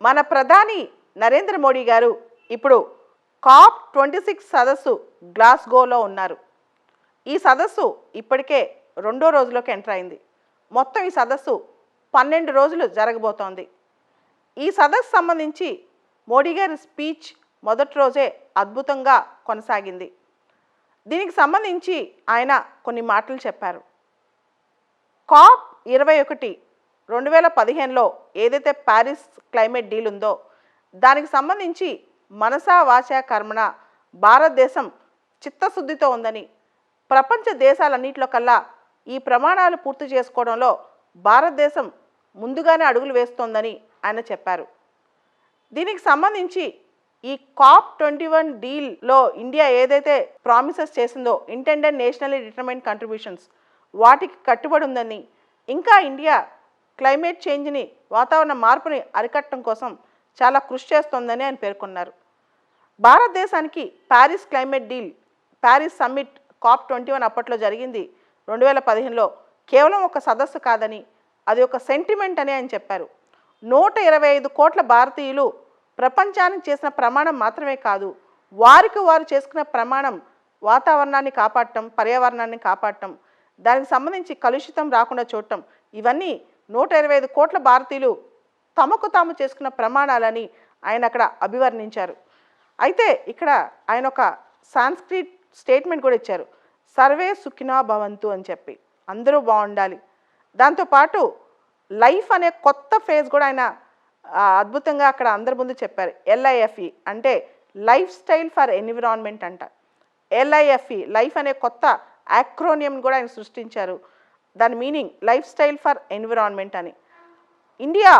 మన ప్రధాని నరేంద్ర మోడీ గారు ఇప్పుడు COP26 సదస్సు గ్లాస్గోలో ఉన్నారు. ఈ సదస్సు ఇప్పటికే రెండో రోజులోకి ఎంటర్ అయింది. మొత్తం ఈ సదస్సు 12 రోజులు జరగబోతోంది. ఈ సదస్సు సంబంధించి మోడీ గారి స్పీచ్ మొదటి రోజే అద్భుతంగా కొనసాగింది. దీనికి సంబంధించి ఆయన కొన్ని మాటలు చెప్పారు. COP21 2015లో ఏదైతే ప్యారిస్ క్లైమేట్ డీల్ ఉందో దానికి సంబంధించి మనసా వాచా కర్మణ భారతదేశం చిత్తశుద్ధితో ఉందని, ప్రపంచ దేశాలన్నింటిలో కల్లా ఈ ప్రమాణాలు పూర్తి చేసుకోవడంలో భారతదేశం ముందుగానే అడుగులు వేస్తోందని ఆయన చెప్పారు. దీనికి సంబంధించి ఈ COP21 డీల్లో ఇండియా ఏదైతే ప్రామిసెస్ చేసిందో ఇంటెండెడ్ నేషనల్లీ డిటర్మైన్డ్ కంట్రిబ్యూషన్స్ వాటికి కట్టుబడి ఉందని, ఇంకా ఇండియా క్లైమేట్ చేంజ్ని వాతావరణ మార్పుని అరికట్టడం కోసం చాలా కృషి చేస్తోందని ఆయన పేర్కొన్నారు. భారతదేశానికి Paris climate deal, Paris summit COP21 అప్పట్లో జరిగింది 2015లో కేవలం ఒక సదస్సు కాదని, అది ఒక సెంటిమెంట్ అని ఆయన చెప్పారు. 125 కోట్ల భారతీయులు ప్రపంచానికి చేసిన ప్రమాణం మాత్రమే కాదు, వారికి వారు చేసుకున్న ప్రమాణం వాతావరణాన్ని కాపాడటం, పర్యావరణాన్ని కాపాడటం, దానికి సంబంధించి కలుషితం రాకుండా చూడటం, ఇవన్నీ 125 కోట్ల భారతీయులు తమకు తాము చేసుకున్న ప్రమాణాలని ఆయన అక్కడ అభివర్ణించారు. అయితే ఇక్కడ ఆయన ఒక సాంస్క్రిట్ స్టేట్మెంట్ కూడా ఇచ్చారు, సర్వే సుఖినో భవంతు అని చెప్పి, అందరూ బాగుండాలి. దాంతోపాటు లైఫ్ అనే కొత్త ఫేజ్ కూడా ఆయన అద్భుతంగా అక్కడ అందరి ముందు చెప్పారు. LIFE అంటే లైఫ్ స్టైల్ ఫర్ ఎన్విరాన్మెంట్ అంట. LIFE లైఫ్ అనే కొత్త యాక్రోనియం కూడా ఆయన సృష్టించారు. దాని meaning life style for environment అని. ఇండియా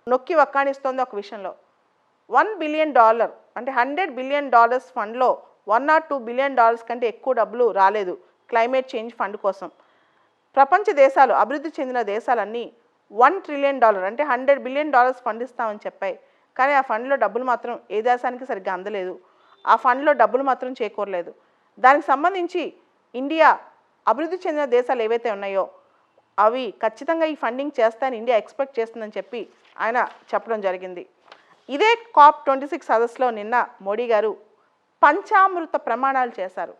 నొక్కి వక్కాణిస్తోంది ఒక విషయంలో. $1 బిలియన్ అంటే $100 బిలియన్ ఫండ్లో $1 or $2 బిలియన్ కంటే ఎక్కువ డబ్బులు రాలేదు క్లైమేట్ చేంజ్ ఫండ్ కోసం. ప్రపంచ దేశాలు, అభివృద్ధి చెందిన దేశాలన్నీ $1 ట్రిలియన్ అంటే $100 బిలియన్ ఫండ్ ఇస్తామని చెప్పాయి. కానీ ఆ ఫండ్లో డబ్బులు మాత్రం ఏ దేశానికి సరిగ్గా అందలేదు. ఆ ఫండ్లో డబ్బులు మాత్రం చేకూరలేదు. దానికి సంబంధించి ఇండియా అభివృద్ధి చెందిన దేశాలు ఏవైతే ఉన్నాయో అవి ఖచ్చితంగా ఈ ఫండింగ్ చేస్తాయని ఇండియా ఎక్స్పెక్ట్ చేస్తుందని చెప్పి ఆయన చెప్పడం జరిగింది. ఇదే COP26 సదస్సులో నిన్న మోడీ గారు పంచామృత ప్రమాణాలు చేశారు.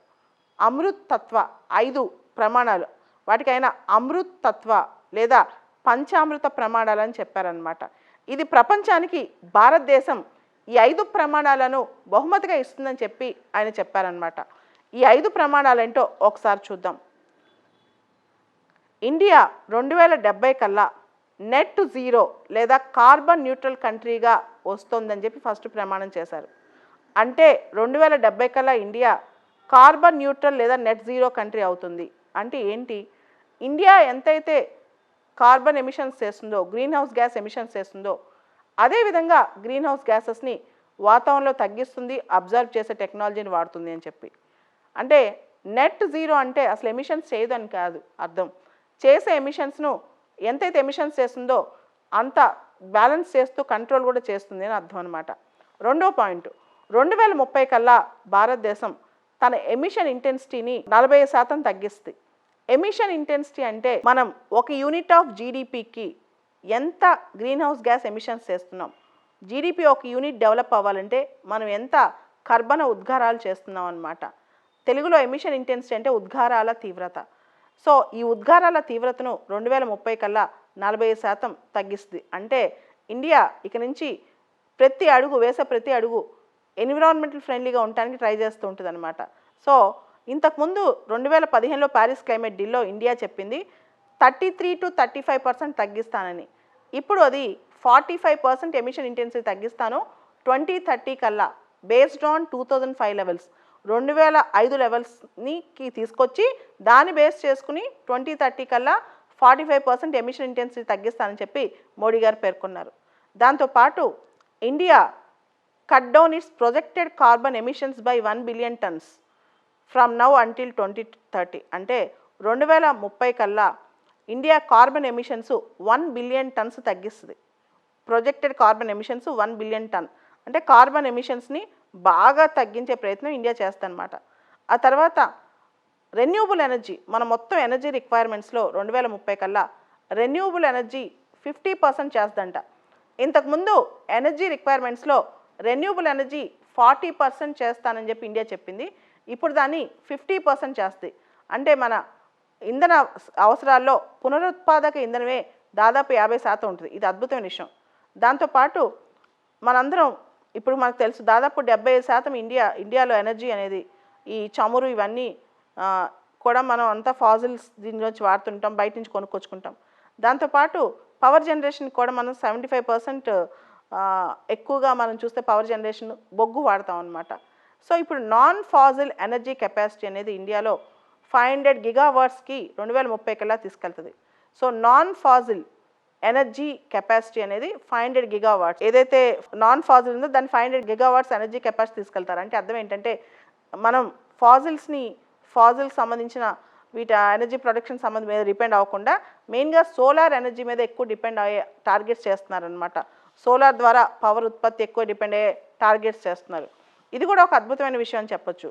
అమృత్ తత్వ 5 ప్రమాణాలు, వాటికి ఆయన అమృత్ తత్వ లేదా పంచామృత ప్రమాణాలు అని చెప్పారనమాట. ఇది ప్రపంచానికి భారతదేశం ఈ 5 ప్రమాణాలను బహుమతిగా ఇస్తుందని చెప్పి ఆయన చెప్పారనమాట. ఈ 5 ప్రమాణాలు ఏంటో ఒకసారి చూద్దాం. ఇండియా 2070 కల్లా నెట్ జీరో లేదా కార్బన్ న్యూట్రల్ కంట్రీగా వస్తుందని చెప్పి ఫస్ట్ ప్రమాణం చేశారు. అంటే 2070 కల్లా ఇండియా కార్బన్ న్యూట్రల్ లేదా నెట్ జీరో కంట్రీ అవుతుంది. అంటే ఏంటి? ఇండియా ఎంతైతే కార్బన్ ఎమిషన్స్ చేస్తుందో, గ్రీన్ హౌస్ గ్యాస్ ఎమిషన్స్ చేస్తుందో, అదేవిధంగా గ్రీన్ హౌస్ గ్యాసెస్ని వాతావరణంలో తగ్గిస్తుంది, అబ్జర్వ్ చేసే టెక్నాలజీని వాడుతుంది అని చెప్పి. అంటే నెట్ జీరో అంటే అసలు ఎమిషన్స్ చేయదు అని కాదు అర్థం. చేసే ఎమిషన్స్ను ఎంతైతే ఎమిషన్స్ చేస్తుందో అంత బ్యాలెన్స్ చేస్తూ కంట్రోల్ కూడా చేస్తుంది అని అర్థం అనమాట. రెండో పాయింట్, 2030 కల్లా భారతదేశం తన ఎమిషన్ ఇంటెన్సిటీని 40% తగ్గిస్తుంది. ఎమిషన్ ఇంటెన్సిటీ అంటే మనం ఒక యూనిట్ ఆఫ్ జీడిపికి ఎంత గ్రీన్ హౌస్ గ్యాస్ ఎమిషన్స్ చేస్తున్నాం, జీడిపి ఒక యూనిట్ డెవలప్ అవ్వాలంటే మనం ఎంత కర్బన ఉద్గారాలు చేస్తున్నాం అన్నమాట. తెలుగులో ఎమిషన్ ఇంటెన్సిటీ అంటే ఉద్గారాల తీవ్రత. సో ఈ ఉద్గారాల తీవ్రతను 2030 కల్లా 40% తగ్గిస్తుంది. అంటే ఇండియా ఇక నుంచి ప్రతి అడుగు ఎన్విరాన్మెంటల్ ఫ్రెండ్లీగా ఉండడానికి ట్రై చేస్తూ ఉంటుంది అనమాట. సో ఇంతకుముందు 2015లో ప్యారిస్ క్లైమేట్ డీల్లో ఇండియా చెప్పింది 33 to 35% తగ్గిస్తానని. ఇప్పుడు అది 45% ఎమిషన్ ఇంటెన్సిటీ తగ్గిస్తాను 2030 కల్లా, బేస్డ్ ఆన్ 2005 లెవెల్స్, 2005 లెవెల్స్ని తీసుకొచ్చి దాన్ని బేస్ చేసుకుని 2030 కల్లా 45% ఎమిషన్ ఇంటెన్సిటీ తగ్గిస్తానని చెప్పి మోడీ గారు పేర్కొన్నారు. దాంతోపాటు India cut down it's projected carbon emissions by 1 billion turns from now until 2030. అంటే 2030 కల్లా India carbon emissions 1 billion turns తగ్గిస్తుంది. ప్రొజెక్టెడ్ కార్బన్ ఎమిషన్స్ 1 బిలియన్ టన్ అంటే కార్బన్ ఎమిషన్స్ని బాగా తగ్గించే ప్రయత్నం ఇండియా చేస్తుందన్నమాట. ఆ తర్వాత రెన్యూబుల్ ఎనర్జీ, మన మొత్తం ఎనర్జీ రిక్వైర్మెంట్స్లో 2030 కల్లా రెన్యూబుల్ ఎనర్జీ 50% చేస్తుందంట. ఇంతకుముందు ఎనర్జీ రిక్వైర్మెంట్స్లో రెన్యూబుల్ ఎనర్జీ 40% చేస్తానని చెప్పి ఇండియా చెప్పింది. ఇప్పుడు దాన్ని 50% చేస్తుంది. అంటే మన ఇంధన అవసరాల్లో పునరుత్పాదక ఇంధనమే దాదాపు 50% ఉంటుంది. ఇది అద్భుతమైన విషయం. దాంతోపాటు మనందరం ఇప్పుడు మనకు తెలుసు దాదాపు 75% ఇండియాలో ఎనర్జీ అనేది ఈ చమురు ఇవన్నీ కూడా మనం అంతా ఫాజిల్స్ దీనిలోంచి వాడుతుంటాం, బయట నుంచి కొనుక్కొచ్చుకుంటాం. దాంతోపాటు పవర్ జనరేషన్ కూడా మనం 75% ఎక్కువగా మనం చూస్తే పవర్ జనరేషన్ బొగ్గు వాడతాం అన్నమాట. సో ఇప్పుడు నాన్ ఫాజిల్ ఎనర్జీ కెపాసిటీ అనేది ఇండియాలో 500 గిగావాట్స్కి 2030 కల్లా తీసుకెళ్తుంది. So non fossil energy capacity అనేది 500 గిగావాట్స్. ఏదైతే నాన్ ఫాజిల్ ఉందో దాన్ని 500 గిగావాట్స్ ఎనర్జీ కెపాసిటీ తీసుకెళ్తారు. అంటే అర్థం ఏంటంటే మనం ఫాజిల్స్ సంబంధించిన వీటి ఎనర్జీ ప్రొడక్షన్ సంబంధం మీద డిపెండ్ అవ్వకుండా మెయిన్గా సోలార్ ఎనర్జీ మీద ఎక్కువ డిపెండ్ అయ్యే టార్గెట్స్ చేస్తున్నారనమాట. సోలార్ ద్వారా పవర్ ఉత్పత్తి ఎక్కువ డిపెండ్ అయ్యే టార్గెట్స్ చేస్తున్నారు. ఇది కూడా ఒక అద్భుతమైన విషయం అని చెప్పొచ్చు.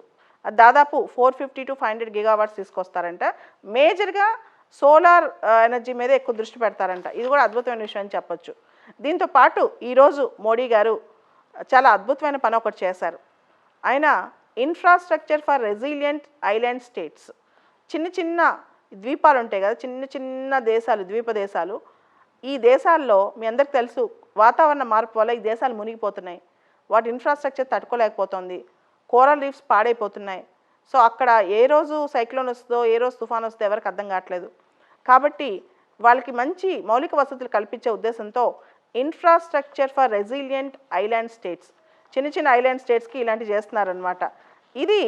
దాదాపు 450 to 500 గిగావాట్స్ తీసుకొస్తారంట. మేజర్గా సోలార్ ఎనర్జీ మీద ఎక్కువ దృష్టి పెడతారంట. ఇది కూడా అద్భుతమైన విషయం అని చెప్పొచ్చు. దీంతో పాటు ఈరోజు మోడీ గారు చాలా అద్భుతమైన పని ఒకటి చేశారు. ఆయన infrastructure for resilient island states, చిన్న చిన్న ద్వీపాలు ఉంటాయి కదా, చిన్న చిన్న దేశాలు, ద్వీప దేశాలు. ఈ దేశాల్లో మీ అందరికి తెలుసు వాతావరణ మార్పు వల్ల ఈ దేశాలు మునిగిపోతున్నాయి. వాటి ఇన్ఫ్రాస్ట్రక్చర్ తట్టుకోలేకపోతుంది. కోరల్ రీఫ్స్ పాడైపోతున్నాయి. సో అక్కడ ఏ రోజు సైక్లోన్ వస్తుందో ఏ రోజు తుఫాన్ వస్తుందో ఎవరికి అర్థం కావట్లేదు. కాబట్టి వాళ్ళకి మంచి మౌలిక వసతులు కల్పించే ఉద్దేశంతో infrastructure for resilient island states, చిన్న చిన్న ఐలాండ్ స్టేట్స్కి ఇలాంటివి చేస్తున్నారనమాట. ఇది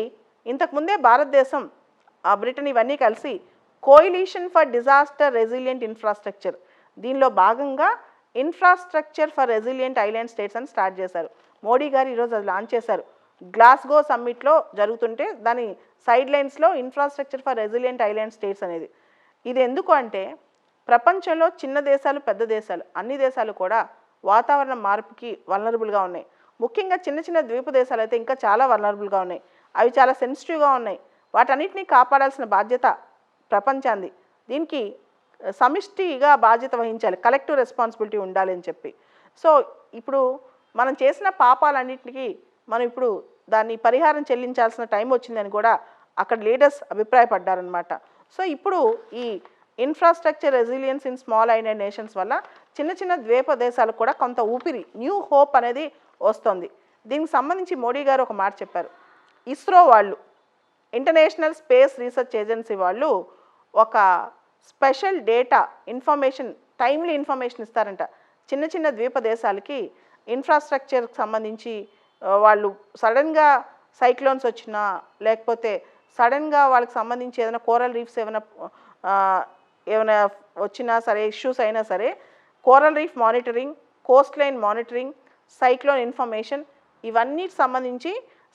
ఇంతకుముందే భారతదేశం, బ్రిటన్ ఇవన్నీ కలిసి coalition for disaster resilient infrastructure, దీనిలో భాగంగా infrastructure for resilient island states అని స్టార్ట్ చేశారు. మోడీ గారు ఈరోజు అది లాంచ్ చేశారు. గ్లాస్గో సమ్మిట్లో జరుగుతుంటే దాని సైడ్ లైన్స్లో infrastructure for resilient island states అనేది. ఇది ఎందుకు అంటే ప్రపంచంలో చిన్న దేశాలు, పెద్ద దేశాలు, అన్ని దేశాలు కూడా వాతావరణ మార్పుకి వల్నరబుల్గా ఉన్నాయి. ముఖ్యంగా చిన్న చిన్న ద్వీప దేశాలు అయితే ఇంకా చాలా వల్నరబుల్గా ఉన్నాయి. అవి చాలా సెన్సిటివ్గా ఉన్నాయి. వాటన్నిటిని కాపాడాల్సిన బాధ్యత ప్రపంచాంది. దీనికి సమిష్టిగా బాధ్యత వహించాలి, కలెక్టివ్ రెస్పాన్సిబిలిటీ ఉండాలి అని చెప్పి. సో ఇప్పుడు మనం చేసిన పాపాలన్నింటికి మనం ఇప్పుడు దాన్ని పరిహారం చెల్లించాల్సిన టైం వచ్చిందని కూడా అక్కడ లీడర్స్ అభిప్రాయపడ్డారనమాట. సో ఇప్పుడు ఈ infrastructure resilience in small island nations వల్ల చిన్న చిన్న ద్వీప దేశాలకు కూడా కొంత ఊపిరి, న్యూ హోప్ అనేది వస్తుంది. దీనికి సంబంధించి మోడీ గారు ఒక మాట చెప్పారు. ఇస్రో వాళ్ళు, ఇంటర్నేషనల్ స్పేస్ రీసెర్చ్ ఏజెన్సీ వాళ్ళు ఒక special data information, timely information ఇస్తారంట చిన్న చిన్న ద్వీప దేశాలకి. ఇన్ఫ్రాస్ట్రక్చర్కి సంబంధించి వాళ్ళు సడన్గా సైక్లోన్స్ వచ్చినా లేకపోతే సడన్గా వాళ్ళకి సంబంధించి ఏదైనా కోరల్ రీఫ్స్ ఏమైనా వచ్చినా సరే, ఇష్యూస్ అయినా సరే, coral reef monitoring, Coast line monitoring, cyclone information, ఇవన్నీ సంబంధించి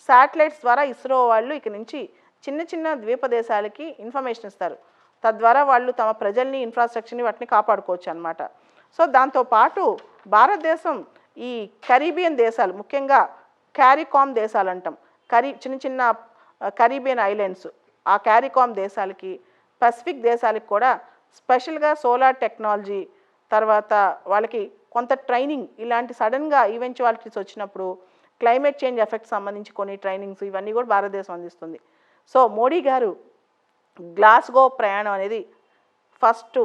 శాటిలైట్స్ ద్వారా ఇస్రో వాళ్ళు ఇక నుంచి చిన్న చిన్న ద్వీప దేశాలకి ఇన్ఫర్మేషన్ ఇస్తారు. తద్వారా వాళ్ళు తమ ప్రజల్ని, ఇన్ఫ్రాస్ట్రక్చర్ని వాటిని కాపాడుకోవచ్చు అనమాట. సో దాంతోపాటు భారతదేశం ఈ కరీబియన్ దేశాలు, ముఖ్యంగా క్యారికామ్ దేశాలు అంటాం, చిన్న చిన్న కరీబియన్ ఐలాండ్స్, ఆ క్యారికామ్ దేశాలకి, పసిఫిక్ దేశాలకి కూడా స్పెషల్గా సోలార్ టెక్నాలజీ, తర్వాత వాళ్ళకి కొంత ట్రైనింగ్, ఇలాంటి సడన్గా ఈవెంచువాలిటీస్ వచ్చినప్పుడు క్లైమేట్ చేంజ్ ఎఫెక్ట్స్ సంబంధించి కొన్ని ట్రైనింగ్స్ ఇవన్నీ కూడా భారతదేశం అందిస్తుంది. సో మోడీ గారు గ్లాస్గో ప్రయాణం అనేది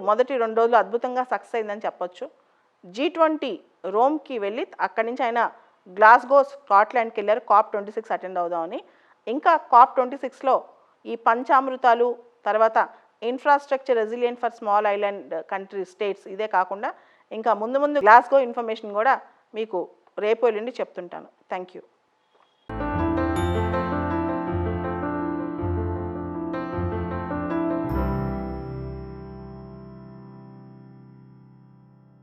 మొదటి 2 రోజులు అద్భుతంగా సక్సెస్ అయిందని చెప్పొచ్చు. G20 రోమ్కి వెళ్ళి అక్కడి నుంచి ఆయన గ్లాస్గో స్కాట్లాండ్కి వెళ్ళారు COP26 అటెండ్ అవుదామని. ఇంకా COP26లో ఈ పంచామృతాలు, తర్వాత infrastructure resilient for small island country states, ఇదే కాకుండా ఇంకా ముందు గ్లాస్గో ఇన్ఫర్మేషన్ కూడా మీకు రేపు ఎల్లుండి చెప్తుంటాను. Thank you.